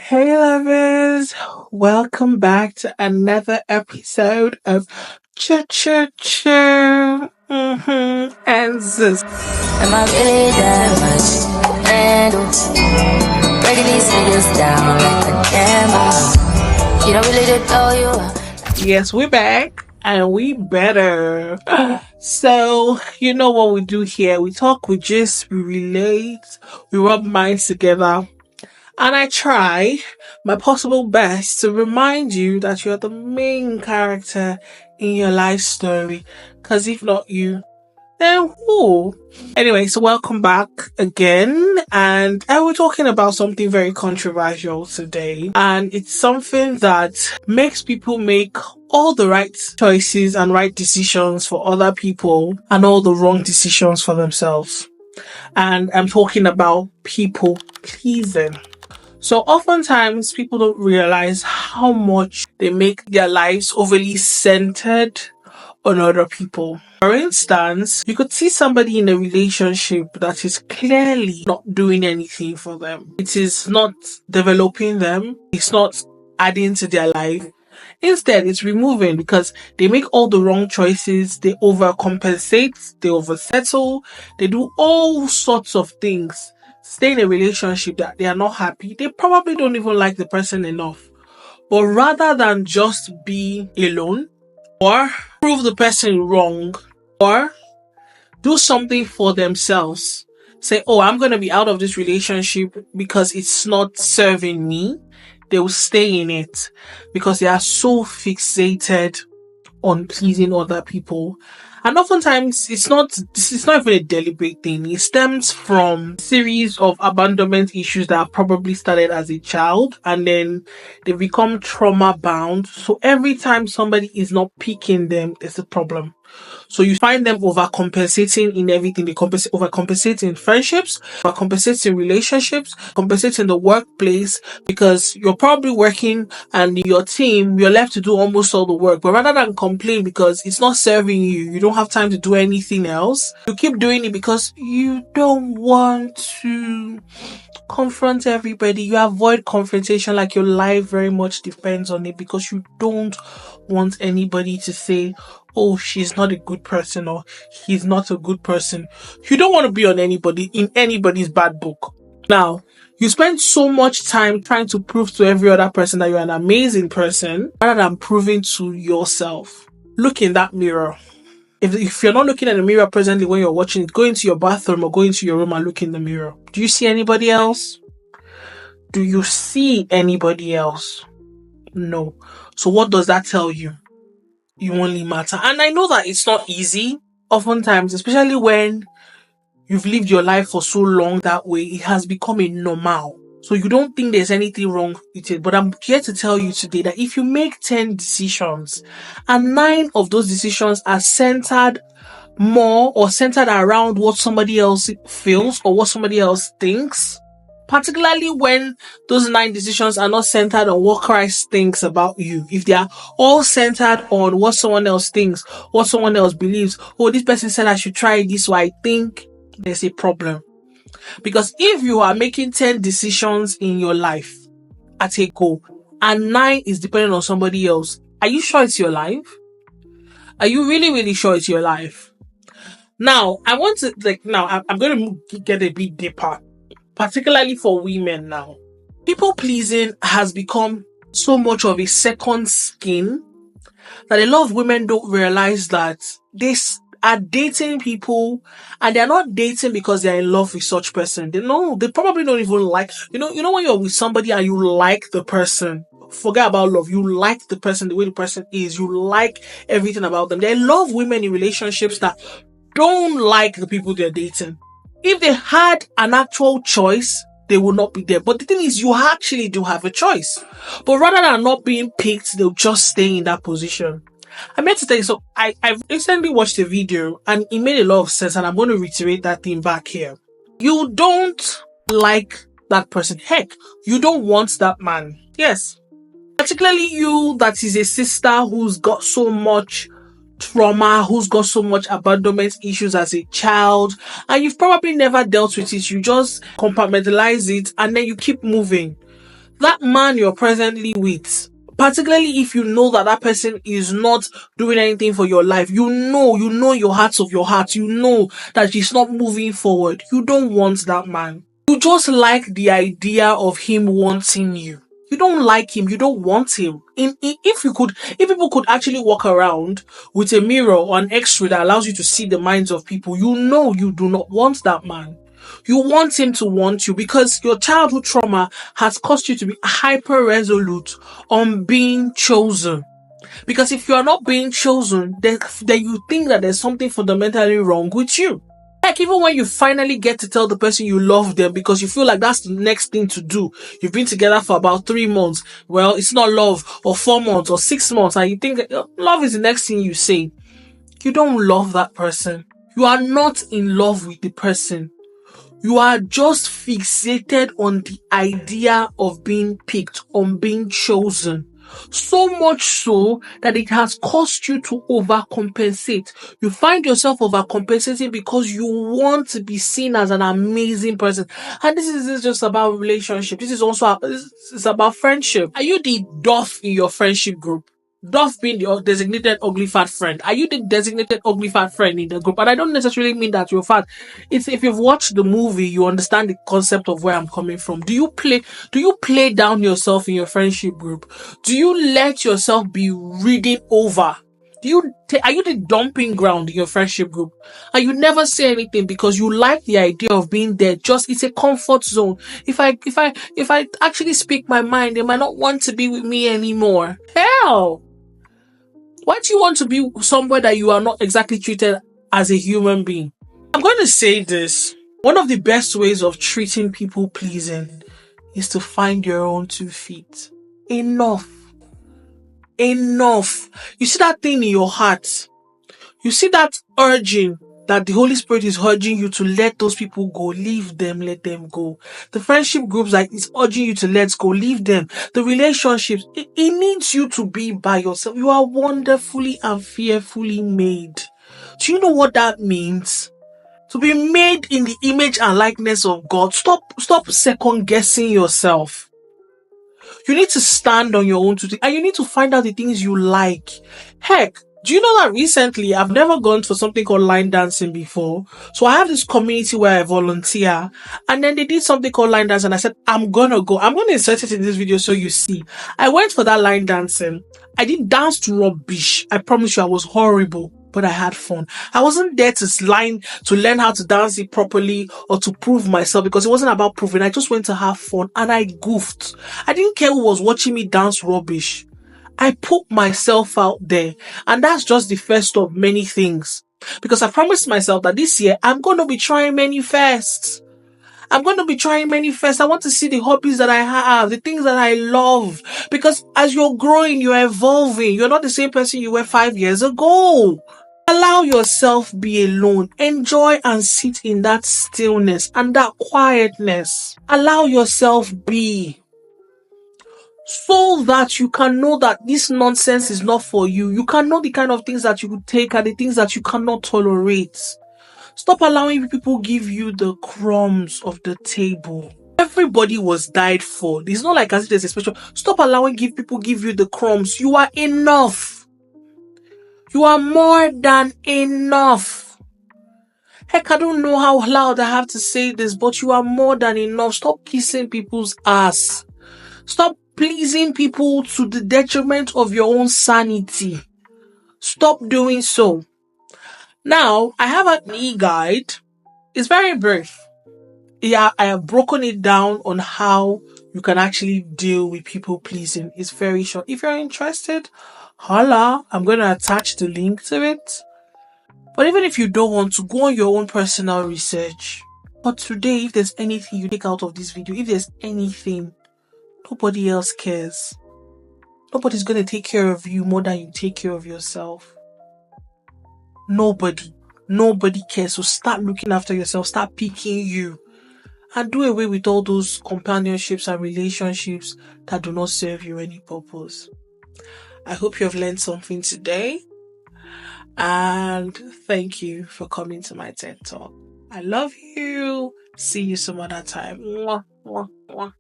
Hey lovers, welcome back to another episode of Cha Cha Cha. And this. Am I really that much to handle? Breaking these niggas down like a camera. You don't really did know you are. Yes, we're back and we better. So, you know what we do here? We talk, we just, we relate, we rub minds together. And I try my possible best to remind you that you're the main character in your life story. Because if not you, then who? Anyway, so welcome back again. And we're talking about something very controversial today. And it's something that makes people make all the right choices and right decisions for other people and all the wrong decisions for themselves. And I'm talking about people pleasing. So oftentimes people don't realize how much they make their lives overly centered on other people. For instance, you could see somebody in a relationship that is clearly not doing anything for them. It is not developing them. It's not adding to their life. Instead, it's removing because they make all the wrong choices. They overcompensate. They oversettle. They do all sorts of things. Stay in a relationship that they are not happy. They probably don't even like the person enough. But rather than just be alone or prove the person wrong or do something for themselves, say, oh, I'm going to be out of this relationship because it's not serving me, they will stay in it because they are so fixated on pleasing other people. And oftentimes it's not even a deliberate thing. It stems from a series of abandonment issues that probably started as a child and then they become trauma bound. So every time somebody is not picking them, there's a problem. So you find them overcompensating in everything. They overcompensate in friendships, overcompensate in relationships, compensate in the workplace because you're probably working and your team, you're left to do almost all the work. But rather than complain because it's not serving you, you don't have time to do anything else. You keep doing it because you don't want to confront everybody. You avoid confrontation like your life very much depends on it because you don't want anybody to say, oh, she's not a good person or he's not a good person. You don't want to be on in anybody's bad book. Now, you spend so much time trying to prove to every other person that you're an amazing person rather than proving to yourself. Look in that mirror. If you're not looking at the mirror presently when you're watching it, go into your bathroom or go into your room and look in the mirror. Do you see anybody else? Do you see anybody else? No. So what does that tell you? You only matter. And I know that it's not easy. Oftentimes, especially when you've lived your life for so long that way, it has become a normal. So you don't think there's anything wrong with it. But I'm here to tell you today that if you make 10 decisions and 9 of those decisions are centered more or centered around what somebody else feels or what somebody else thinks, particularly when those 9 decisions are not centered on what Christ thinks about you. If they are all centered on what someone else thinks, what someone else believes, oh, this person said I should try this, so I think there's a problem. Because if you are making 10 decisions in your life at a go and 9 is dependent on somebody else, are you sure it's your life? Are you really, really sure it's your life? Now, I'm going to get a bit deeper, particularly for women now. People pleasing has become so much of a second skin that a lot of women don't realize that they are dating people and they're not dating because they're in love with such person. They probably don't even like, you know when you're with somebody and you like the person, forget about love. You like the person, the way the person is. You like everything about them. There are a lot of women in relationships that don't like the people they're dating. If they had an actual choice, they will not be there. But the thing is, you actually do have a choice. But rather than not being picked, they'll just stay in that position. I'm here to tell you, so I recently watched a video and it made a lot of sense and I'm going to reiterate that thing back here. You don't like that person. Heck, you don't want that man. Yes. Particularly you that is a sister who's got so much trauma, who's got so much abandonment issues as a child, and you've probably never dealt with it. You just compartmentalize it and then you keep moving. That man you're presently with, particularly if you know that that person is not doing anything for your life, you know your hearts of your heart, you know that she's not moving forward. You don't want that man. You just like the idea of him wanting you. You don't like him. You don't want him. If people could actually walk around with a mirror or an X-ray that allows you to see the minds of people, you know you do not want that man. You want him to want you because your childhood trauma has caused you to be hyper resolute on being chosen. Because if you are not being chosen, then you think that there's something fundamentally wrong with you. Heck, even when you finally get to tell the person you love them because you feel like that's the next thing to do. You've been together for about 3 months. Well, it's not love, or 4 months, or 6 months, and you think love is the next thing you say. You don't love that person. You are not in love with the person. You are just fixated on the idea of being picked, on being chosen. So much so that it has caused you to overcompensate. You find yourself overcompensating because you want to be seen as an amazing person. And this is just about relationship. This is about friendship. Are you the doff in your friendship group? Duff being the designated ugly fat friend. Are you the designated ugly fat friend in the group? And I don't necessarily mean that you're fat. It's if you've watched the movie, you understand the concept of where I'm coming from. Do you play down yourself in your friendship group? Do you let yourself be reading over? Are you the dumping ground in your friendship group? And you never say anything because you like the idea of being there. Just it's a comfort zone. If I actually speak my mind, they might not want to be with me anymore. Hell! Why do you want to be somewhere that you are not exactly treated as a human being? I'm going to say this. One of the best ways of treating people pleasing is to find your own 2 feet. Enough. Enough. You see that thing in your heart. You see that urging that the Holy Spirit is urging you to let those people go. Leave them, let them go. The friendship groups that is urging you to let go, leave them. The relationships, it needs you to be by yourself. You are wonderfully and fearfully made. Do you know what that means? To be made in the image and likeness of God. Stop second guessing yourself. You need to stand on your own two things and you need to find out the things you like. Heck, do you know that recently I've never gone for something called line dancing before? So I have this community where I volunteer and then they did something called line dance and I said, I'm gonna go. I'm gonna insert it in this video so you see. I went for that line dancing. I did dance to rubbish. I promise you I was horrible. But I had fun. I wasn't there to learn how to dance it properly or to prove myself because it wasn't about proving. I just went to have fun and I goofed. I didn't care who was watching me dance rubbish. I put myself out there and that's just the first of many things. Because I promised myself that this year I'm going to be trying many firsts. I'm going to be trying many first. I want to see the hobbies that I have, the things that I love. Because as you're growing, you're evolving. You're not the same person you were 5 years ago. Allow yourself be alone. Enjoy and sit in that stillness and that quietness. Allow yourself be. So that you can know that this nonsense is not for you. You can know the kind of things that you could take and the things that you cannot tolerate. Stop allowing people give you the crumbs of the table. Everybody was died for. It's not like as if there's a special. Stop allowing people give you the crumbs. You are enough. You are more than enough. Heck, I don't know how loud I have to say this, but you are more than enough. Stop kissing people's ass. Stop pleasing people to the detriment of your own sanity. Stop doing so. Now, I have an e-guide. It's very brief. Yeah, I have broken it down on how you can actually deal with people pleasing. It's very short. If you're interested, holla. I'm going to attach the link to it. But even if you don't want to, go on your own personal research. But today, if there's anything you take out of this video, if there's anything, nobody else cares. Nobody's going to take care of you more than you take care of yourself. Nobody cares. So start looking after yourself. Start picking you. And do away with all those companionships and relationships that do not serve you any purpose. I hope you have learned something today. And thank you for coming to my TED Talk. I love you. See you some other time. Mwah, mwah, mwah.